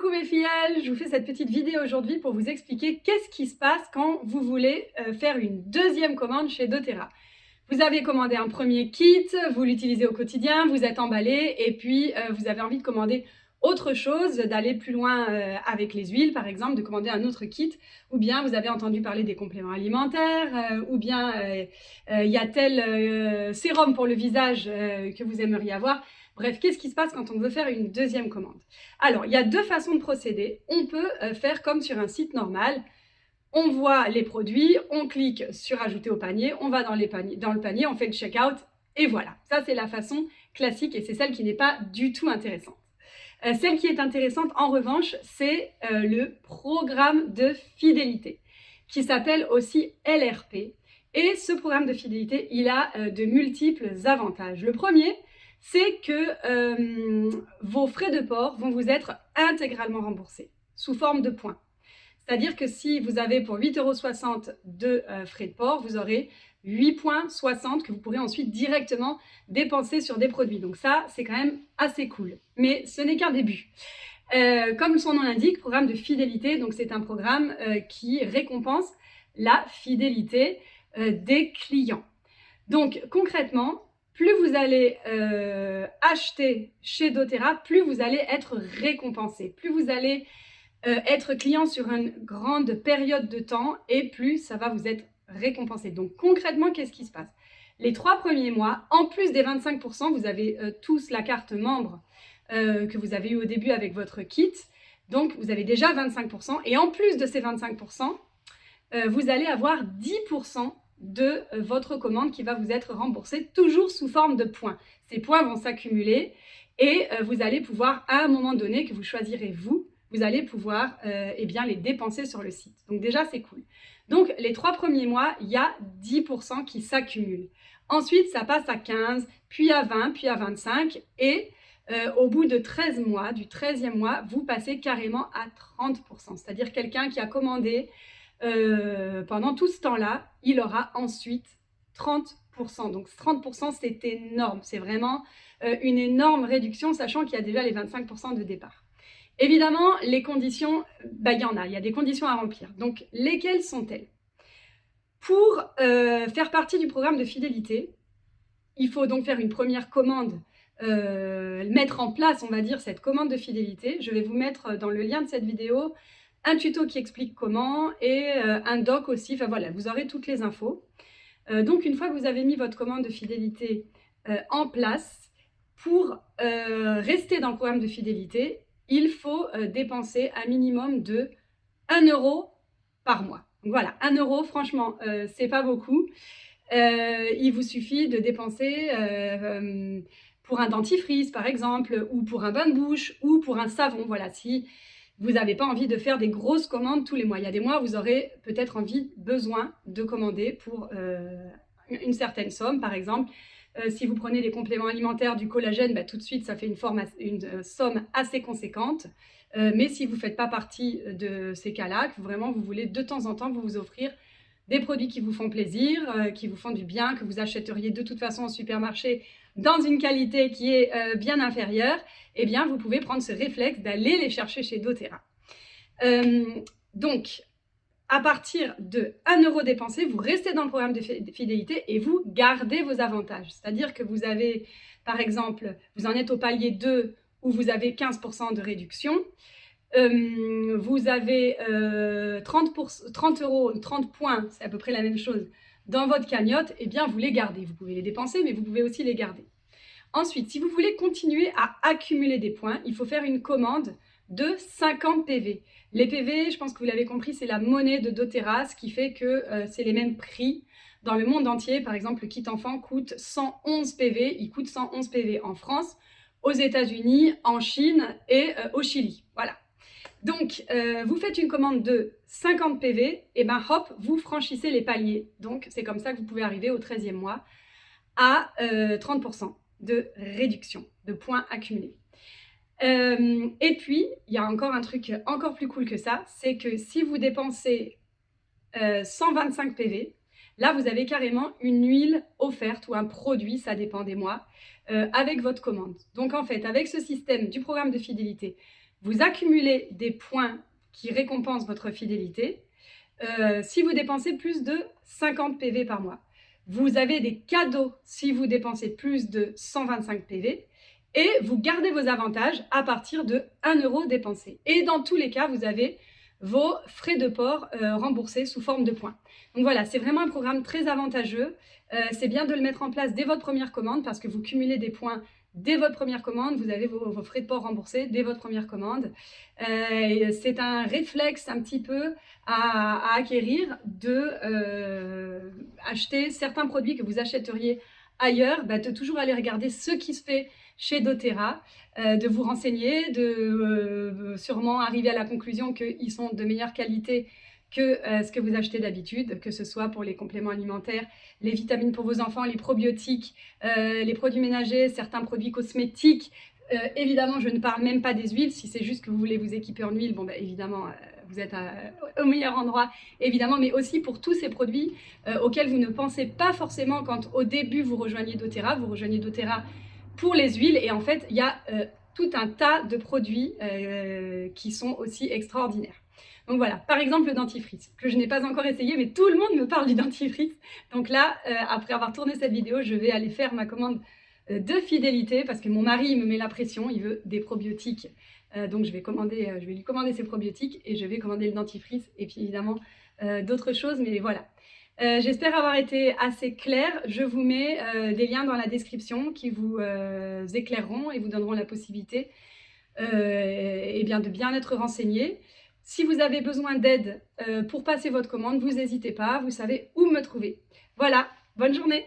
Coucou mes filles, je vous fais cette petite vidéo aujourd'hui pour vous expliquer qu'est-ce qui se passe quand vous voulez faire une deuxième commande chez doTERRA. Vous avez commandé un premier kit, vous l'utilisez au quotidien, vous êtes emballé et puis vous avez envie de commander autre chose, d'aller plus loin avec les huiles par exemple, de commander un autre kit, ou bien vous avez entendu parler des compléments alimentaires, ou bien il y a tel sérum pour le visage que vous aimeriez avoir. Bref, qu'est-ce qui se passe quand on veut faire une deuxième commande? Alors, il y a deux façons de procéder. On peut faire comme sur un site normal. On voit les produits, on clique sur ajouter au panier, on va dans le panier, on fait le checkout et voilà. Ça, c'est la façon classique et c'est celle qui n'est pas du tout intéressante. Celle qui est intéressante, en revanche, c'est le programme de fidélité qui s'appelle aussi LRP. Et ce programme de fidélité, il a de multiples avantages. Le premier, c'est que vos frais de port vont vous être intégralement remboursés sous forme de points. C'est-à-dire que si vous avez pour 8,60 € de frais de port, vous aurez 8,60 € que vous pourrez ensuite directement dépenser sur des produits. Donc ça, c'est quand même assez cool. Mais ce n'est qu'un début. Comme son nom l'indique, programme de fidélité, donc c'est un programme qui récompense la fidélité des clients. Donc concrètement, plus vous allez acheter chez doTERRA, plus vous allez être récompensé, plus vous allez être client sur une grande période de temps et plus ça va vous être récompensé. Donc concrètement, qu'est-ce qui se passe? Les 3 premiers mois, en plus des 25%, vous avez tous la carte membre que vous avez eu au début avec votre kit. Donc vous avez déjà 25% et en plus de ces 25%, vous allez avoir 10% de votre commande qui va vous être remboursée, toujours sous forme de points. Ces points vont s'accumuler et vous allez pouvoir, à un moment donné que vous choisirez vous allez pouvoir eh bien, les dépenser sur le site. Donc déjà, c'est cool. Donc les 3 premiers mois, il y a 10% qui s'accumulent. Ensuite, ça passe à 15, puis à 20, puis à 25 et au bout de 13 mois, du 13e mois, vous passez carrément à 30%. C'est-à-dire quelqu'un qui a commandé pendant tout ce temps-là, il aura ensuite 30%. Donc 30%, c'est énorme. C'est vraiment une énorme réduction, sachant qu'il y a déjà les 25% de départ. Évidemment, les conditions, il y en a. Il y a des conditions à remplir. Donc, lesquelles sont-elles? Pour faire partie du programme de fidélité, il faut donc faire une première commande, mettre en place, on va dire, cette commande de fidélité. Je vais vous mettre dans le lien de cette vidéo un tuto qui explique comment et un doc aussi, enfin voilà, vous aurez toutes les infos. Donc une fois que vous avez mis votre commande de fidélité en place, pour rester dans le programme de fidélité, il faut dépenser un minimum de 1 € par mois. Donc voilà, 1 €, franchement, c'est pas beaucoup. Il vous suffit de dépenser pour un dentifrice par exemple, ou pour un bain de bouche, ou pour un savon, voilà, si vous n'avez pas envie de faire des grosses commandes tous les mois. Il y a des mois où vous aurez peut-être besoin de commander pour une certaine somme. Par exemple, si vous prenez des compléments alimentaires, du collagène, tout de suite, ça fait une somme assez conséquente. Mais si vous ne faites pas partie de ces cas-là, que vraiment vous voulez de temps en temps vous offrir des produits qui vous font plaisir, qui vous font du bien, que vous achèteriez de toute façon au supermarché dans une qualité qui est bien inférieure, eh bien, vous pouvez prendre ce réflexe d'aller les chercher chez doTERRA. Donc, à partir de 1 € dépensé, vous restez dans le programme de fidélité et vous gardez vos avantages. C'est-à-dire que vous avez, par exemple, vous en êtes au palier 2 où vous avez 15% de réduction. Vous avez 30 €, 30 points, c'est à peu près la même chose, dans votre cagnotte, eh bien vous les gardez. Vous pouvez les dépenser, mais vous pouvez aussi les garder. Ensuite, si vous voulez continuer à accumuler des points, il faut faire une commande de 50 PV. Les PV, je pense que vous l'avez compris, c'est la monnaie de doTERRA, ce qui fait que c'est les mêmes prix dans le monde entier. Par exemple, le kit enfant coûte 111 PV, il coûte 111 PV en France, aux États-Unis, en Chine et au Chili. Voilà. Donc, vous faites une commande de 50 PV, et ben hop, vous franchissez les paliers. Donc, c'est comme ça que vous pouvez arriver au 13e mois à 30% de réduction de points accumulés. Et puis, il y a encore un truc encore plus cool que ça, c'est que si vous dépensez 125 PV, là, vous avez carrément une huile offerte ou un produit, ça dépend des mois, avec votre commande. Donc, en fait, avec ce système du programme de fidélité, vous accumulez des points qui récompensent votre fidélité si vous dépensez plus de 50 PV par mois. Vous avez des cadeaux si vous dépensez plus de 125 PV et vous gardez vos avantages à partir de 1 € dépensé. Et dans tous les cas, vous avez vos frais de port remboursés sous forme de points. Donc voilà, c'est vraiment un programme très avantageux. C'est bien de le mettre en place dès votre première commande parce que vous cumulez des points dès votre première commande, vous avez vos frais de port remboursés dès votre première commande. C'est un réflexe un petit peu à acquérir de acheter certains produits que vous achèteriez ailleurs, de toujours aller regarder ce qui se fait chez doTERRA, de vous renseigner, de sûrement arriver à la conclusion qu'ils sont de meilleure qualité que ce que vous achetez d'habitude, que ce soit pour les compléments alimentaires, les vitamines pour vos enfants, les probiotiques, les produits ménagers, certains produits cosmétiques. Évidemment, je ne parle même pas des huiles. Si c'est juste que vous voulez vous équiper en huile, bon, évidemment, vous êtes au meilleur endroit, évidemment, mais aussi pour tous ces produits auxquels vous ne pensez pas forcément quand au début vous rejoignez doTERRA. Vous rejoignez doTERRA pour les huiles et en fait, il y a tout un tas de produits qui sont aussi extraordinaires. Donc voilà, par exemple le dentifrice, que je n'ai pas encore essayé, mais tout le monde me parle du dentifrice. Donc là, après avoir tourné cette vidéo, je vais aller faire ma commande de fidélité parce que mon mari me met la pression, il veut des probiotiques. Donc je vais lui commander ses probiotiques et je vais commander le dentifrice et puis évidemment d'autres choses, mais voilà. J'espère avoir été assez claire. Je vous mets des liens dans la description qui vous éclaireront et vous donneront la possibilité de bien être renseigné. Si vous avez besoin d'aide pour passer votre commande, vous n'hésitez pas, vous savez où me trouver. Voilà, bonne journée!